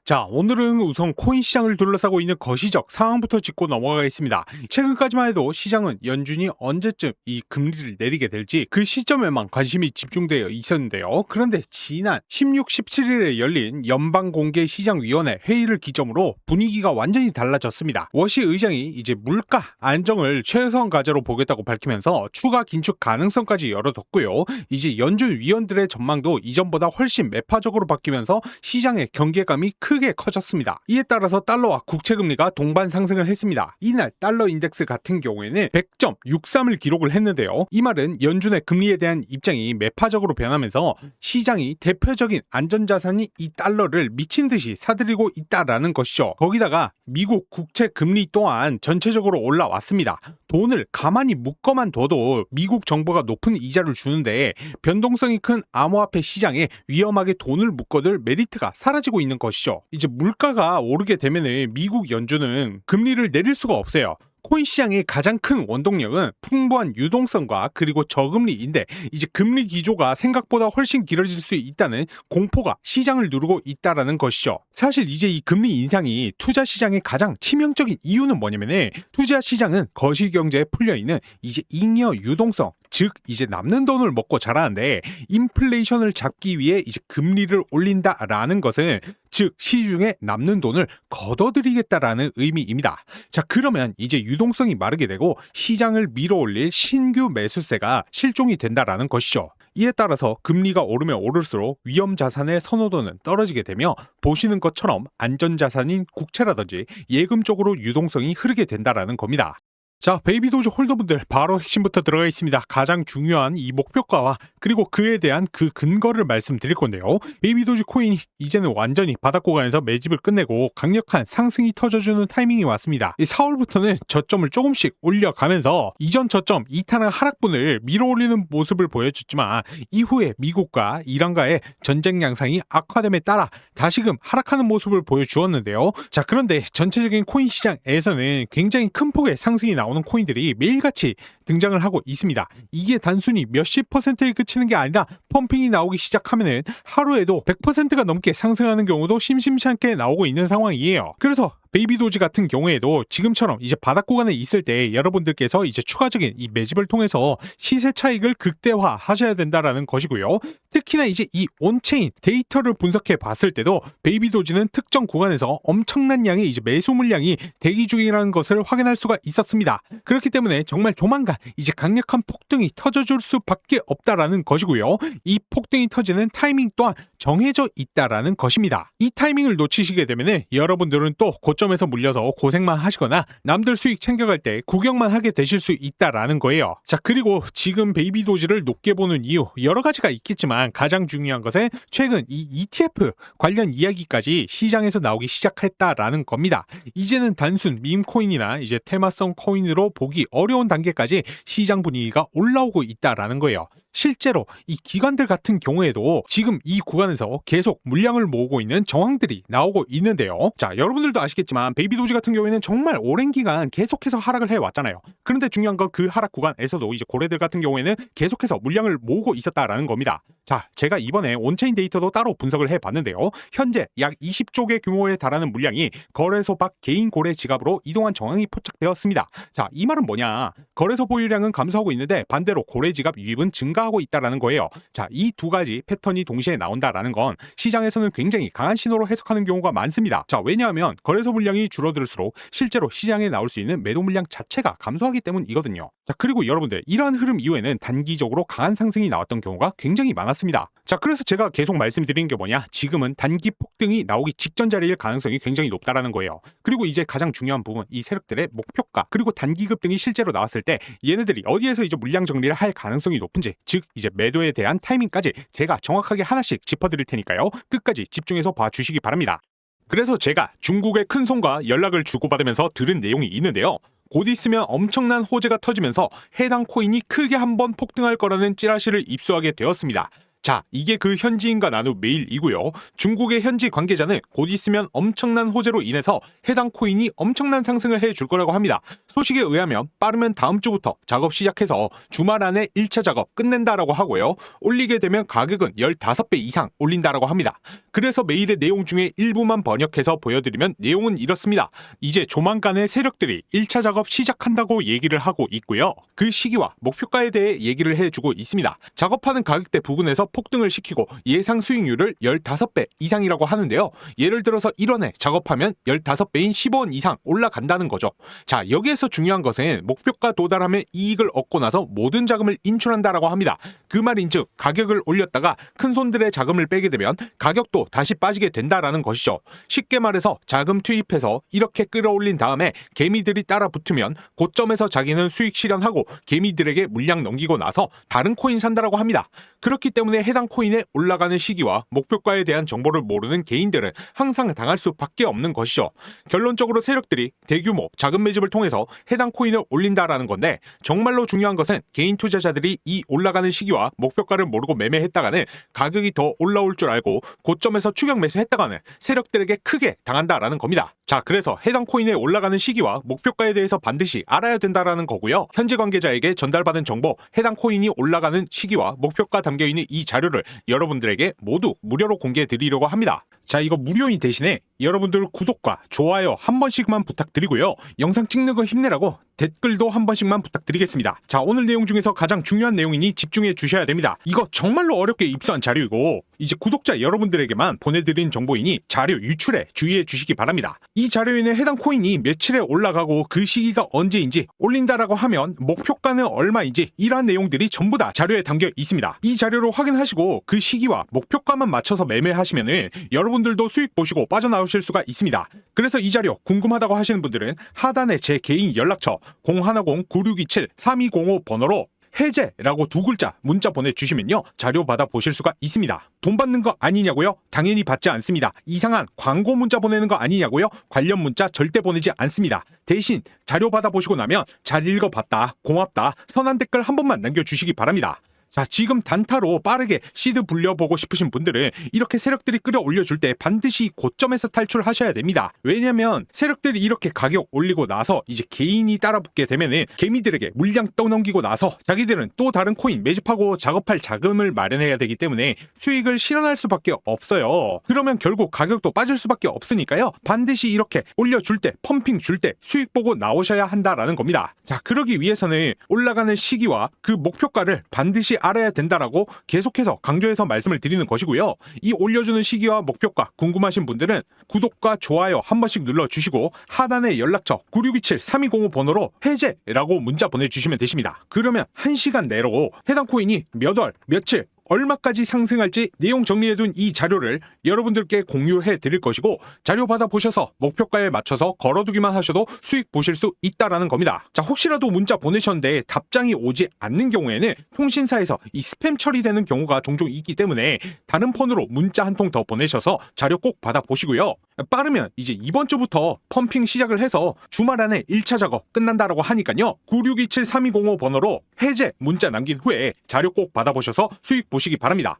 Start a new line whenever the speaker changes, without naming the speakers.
자, 오늘은 우선 코인 시장을 둘러싸고 있는 거시적 상황부터 짚고 넘어가겠습니다. 최근까지만 해도 시장은 연준이 언제쯤 이 금리를 내리게 될지 그 시점에만 관심이 집중되어 있었는데요. 그런데 지난 16, 17일에 열린 연방공개시장위원회 회의를 기점으로 분위기가 완전히 달라졌습니다. 워시 의장이 이제 물가 안정을 최우선 과제로 보겠다고 밝히면서 추가 긴축 가능성까지 열어뒀고요. 이제 연준 위원들의 전망도 이전보다 훨씬 매파적으로 바뀌면서 시장의 경계감이 크게 커졌습니다. 이에 따라서 달러와 국채금리가 동반 상승을 했습니다. 이날 달러 인덱스 같은 경우에는 100.63을 기록을 했는데요. 이 말은 연준의 금리에 대한 입장이 매파적으로 변하면서 시장이 대표적인 안전자산이 이 달러를 미친 듯이 사들이고 있다라는 것이죠. 거기다가 미국 국채 금리 또한 전체적으로 올라왔습니다. 돈을 가만히 묶어만 둬도 미국 정부가 높은 이자를 주는데 변동성이 큰 암호화폐 시장에 위험하게 돈을 묶어둘 메리트가 사라지고 있는 것이죠. 이제 물가가 오르게 되면 미국 연준은 금리를 내릴 수가 없어요. 코인 시장의 가장 큰 원동력은 풍부한 유동성과 그리고 저금리인데 이제 금리 기조가 생각보다 훨씬 길어질 수 있다는 공포가 시장을 누르고 있다라는 것이죠. 사실 이제 이 금리 인상이 투자 시장의 가장 치명적인 이유는 뭐냐면은 투자 시장은 거시경제에 풀려 있는 이제 잉여 유동성, 즉 이제 남는 돈을 먹고 자라는데 인플레이션을 잡기 위해 이제 금리를 올린다라는 것은 즉 시중에 남는 돈을 걷어들이겠다라는 의미입니다. 자, 그러면 이제 유동성이 마르게 되고 시장을 밀어올릴 신규 매수세가 실종이 된다라는 것이죠. 이에 따라서 금리가 오르면 오를수록 위험 자산의 선호도는 떨어지게 되며 보시는 것처럼 안전자산인 국채라든지 예금 쪽으로 유동성이 흐르게 된다라는 겁니다. 자, 베이비도지 홀더분들 바로 핵심부터 들어가 있습니다. 가장 중요한 이 목표가와 그리고 그에 대한 그 근거를 말씀드릴 건데요. 베이비도지 코인이 이제는 완전히 바닥 구간에서 매집을 끝내고 강력한 상승이 터져주는 타이밍이 왔습니다. 4월부터는 저점을 조금씩 올려가면서 이전 저점 이탈한 하락분을 밀어올리는 모습을 보여줬지만 이후에 미국과 이란과의 전쟁 양상이 악화됨에 따라 다시금 하락하는 모습을 보여주었는데요. 자, 그런데 전체적인 코인 시장에서는 굉장히 큰 폭의 상승이 나오는 코인들이 매일같이 등장을 하고 있습니다. 이게 단순히 몇십 퍼센트에 그치는 게 아니라 펌핑이 나오기 시작하면은 하루에도 100%가 넘게 상승하는 경우도 심심치 않게 나오고 있는 상황이에요. 그래서 베이비도지 같은 경우에도 지금처럼 이제 바닥 구간에 있을 때 여러분들께서 이제 추가적인 이 매집을 통해서 시세 차익을 극대화 하셔야 된다라는 것이고요. 특히나 이제 이 온체인 데이터를 분석해 봤을 때도 베이비도지는 특정 구간에서 엄청난 양의 이제 매수 물량이 대기 중이라는 것을 확인할 수가 있었습니다. 그렇기 때문에 정말 조만간 이제 강력한 폭등이 터져줄 수밖에 없다라는 것이고요. 이 폭등이 터지는 타이밍 또한 정해져 있다라는 것입니다. 이 타이밍을 놓치시게 되면은 여러분들은 또 고점에서 물려서 고생만 하시거나 남들 수익 챙겨갈 때 구경만 하게 되실 수 있다라는 거예요. 자, 그리고 지금 베이비도지를 높게 보는 이유 여러 가지가 있겠지만 가장 중요한 것은 최근 이 ETF 관련 이야기까지 시장에서 나오기 시작했다라는 겁니다. 이제는 단순 밈코인이나 이제 테마성 코인으로 보기 어려운 단계까지 시장 분위기가 올라오고 있다라는 거예요. 실제로 이 기관들 같은 경우에도 지금 이 구간에서 계속 물량을 모으고 있는 정황들이 나오고 있는데요. 자, 여러분들도 아시겠지만 베이비도지 같은 경우에는 정말 오랜 기간 계속해서 하락을 해왔잖아요. 그런데 중요한 건 그 하락 구간에서도 이제 고래들 같은 경우에는 계속해서 물량을 모으고 있었다라는 겁니다. 자, 제가 이번에 온체인 데이터도 따로 분석을 해봤는데요. 현재 약 20조 개 규모에 달하는 물량이 거래소 밖 개인 고래 지갑으로 이동한 정황이 포착되었습니다. 자, 이 말은 뭐냐? 거래소 보유량은 감소하고 있는데 반대로 고래 지갑 유입은 증가하고 있다라는 거예요. 자, 이 두 가지 패턴이 동시에 나온다라는 건 시장에서는 굉장히 강한 신호로 해석하는 경우가 많습니다. 자, 왜냐하면 거래소 물량이 줄어들수록 실제로 시장에 나올 수 있는 매도 물량 자체가 감소하기 때문이거든요. 자, 그리고 여러분들 이러한 흐름 이후에는 단기적으로 강한 상승이 나왔던 경우가 굉장히 많았습니다. 자, 그래서 제가 계속 말씀드리는 게 뭐냐? 지금은 단기 폭등이 나오기 직전 자리일 가능성이 굉장히 높다라는 거예요. 그리고 이제 가장 중요한 부분, 이 세력들의 목표가 그리고 단기 급등이 실제로 나왔을 때 얘네들이 어디에서 이제 물량 정리를 할 가능성이 높은지, 즉 이제 매도에 대한 타이밍까지 제가 정확하게 하나씩 짚어드릴 테니까요. 끝까지 집중해서 봐주시기 바랍니다. 그래서 제가 중국의 큰 손과 연락을 주고받으면서 들은 내용이 있는데요. 곧 있으면 엄청난 호재가 터지면서 해당 코인이 크게 한번 폭등할 거라는 찌라시를 입수하게 되었습니다. 자, 이게 그 현지인과 나눈 메일이고요. 중국의 현지 관계자는 곧 있으면 엄청난 호재로 인해서 해당 코인이 엄청난 상승을 해줄 거라고 합니다. 소식에 의하면 빠르면 다음 주부터 작업 시작해서 주말 안에 1차 작업 끝낸다라고 하고요. 올리게 되면 가격은 15배 이상 올린다라고 합니다. 그래서 메일의 내용 중에 일부만 번역해서 보여드리면 내용은 이렇습니다. 이제 조만간에 세력들이 1차 작업 시작한다고 얘기를 하고 있고요. 그 시기와 목표가에 대해 얘기를 해주고 있습니다. 작업하는 가격대 부근에서 폭등을 시키고 예상 수익률을 15배 이상이라고 하는데요. 예를 들어서 1원에 작업하면 15배인 15원 이상 올라간다는 거죠. 자, 여기에서 중요한 것은 목표가 도달하면 이익을 얻고 나서 모든 자금을 인출한다라고 합니다. 그 말인즉 가격을 올렸다가 큰 손들의 자금을 빼게 되면 가격도 다시 빠지게 된다라는 것이죠. 쉽게 말해서 자금 투입해서 이렇게 끌어올린 다음에 개미들이 따라 붙으면 고점에서 자기는 수익 실현하고 개미들에게 물량 넘기고 나서 다른 코인 산다라고 합니다. 그렇기 때문에 해당 코인의 올라가는 시기와 목표가에 대한 정보를 모르는 개인들은 항상 당할 수밖에 없는 것이죠. 결론적으로 세력들이 대규모 자금 매집을 통해서 해당 코인을 올린다라는 건데, 정말로 중요한 것은 개인 투자자들이 이 올라가는 시기와 목표가를 모르고 매매했다가는 가격이 더 올라올 줄 알고 고점에서 추격 매수했다가는 세력들에게 크게 당한다라는 겁니다. 자, 그래서 해당 코인의 올라가는 시기와 목표가에 대해서 반드시 알아야 된다라는 거고요. 현재 관계자에게 전달받은 정보, 해당 코인이 올라가는 시기와 목표가 담겨있는 이 자료를 여러분들에게 모두 무료로 공개해 드리려고 합니다. 자, 이거 무료인 대신에 여러분들 구독과 좋아요 한 번씩만 부탁드리고요. 영상 찍는 거 힘내라고 댓글도 한 번씩만 부탁드리겠습니다. 자, 오늘 내용 중에서 가장 중요한 내용이니 집중해 주셔야 됩니다. 이거 정말로 어렵게 입수한 자료이고 이제 구독자 여러분들에게만 보내드린 정보이니 자료 유출에 주의해 주시기 바랍니다. 이 자료에는 해당 코인이 며칠에 올라가고 그 시기가 언제인지, 올린다라고 하면 목표가는 얼마인지, 이러한 내용들이 전부 다 자료에 담겨 있습니다. 이 자료를 확인하시고 그 시기와 목표가만 맞춰서 매매하시면은 여러분들도 수익 보시고 빠져나오실 수가 있습니다. 그래서 이 자료 궁금하다고 하시는 분들은 하단에 제 개인 연락처 010-9627-3205 번호로 해제라고 2글자 문자 보내주시면요, 자료 받아 보실 수가 있습니다. 돈 받는 거 아니냐고요? 당연히 받지 않습니다. 이상한 광고 문자 보내는 거 아니냐고요? 관련 문자 절대 보내지 않습니다. 대신 자료 받아 보시고 나면 잘 읽어봤다, 고맙다, 선한 댓글 한 번만 남겨주시기 바랍니다. 자, 지금 단타로 빠르게 시드 불려보고 싶으신 분들은 이렇게 세력들이 끌어올려줄 때 반드시 고점에서 탈출하셔야 됩니다. 왜냐면 세력들이 이렇게 가격 올리고 나서 이제 개인이 따라붙게 되면은 개미들에게 물량 떠넘기고 나서 자기들은 또 다른 코인 매집하고 작업할 자금을 마련해야 되기 때문에 수익을 실현할 수밖에 없어요. 그러면 결국 가격도 빠질 수밖에 없으니까요. 반드시 이렇게 올려줄 때, 펌핑 줄 때 수익 보고 나오셔야 한다라는 겁니다. 자, 그러기 위해서는 올라가는 시기와 그 목표가를 반드시 알아야 된다라고 계속해서 강조해서 말씀을 드리는 것이고요. 이 올려주는 시기와 목표가 궁금하신 분들은 구독과 좋아요 한 번씩 눌러주시고 하단에 연락처 9627-3205 번호로 해제라고 문자 보내주시면 되십니다. 그러면 1시간 내로 해당 코인이 몇 월, 며칠, 얼마까지 상승할지 내용 정리해둔 이 자료를 여러분들께 공유해 드릴 것이고, 자료 받아 보셔서 목표가에 맞춰서 걸어두기만 하셔도 수익 보실 수 있다라는 겁니다. 자, 혹시라도 문자 보내셨는데 답장이 오지 않는 경우에는 통신사에서 이 스팸 처리되는 경우가 종종 있기 때문에 다른 폰으로 문자 한 통 더 보내셔서 자료 꼭 받아 보시고요. 빠르면 이제 이번 주부터 펌핑 시작을 해서 주말 안에 1차 작업 끝난다라고 하니까요. 9627-3205 번호로 해제 문자 남긴 후에 자료 꼭 받아보셔서 수익 보시기 바랍니다.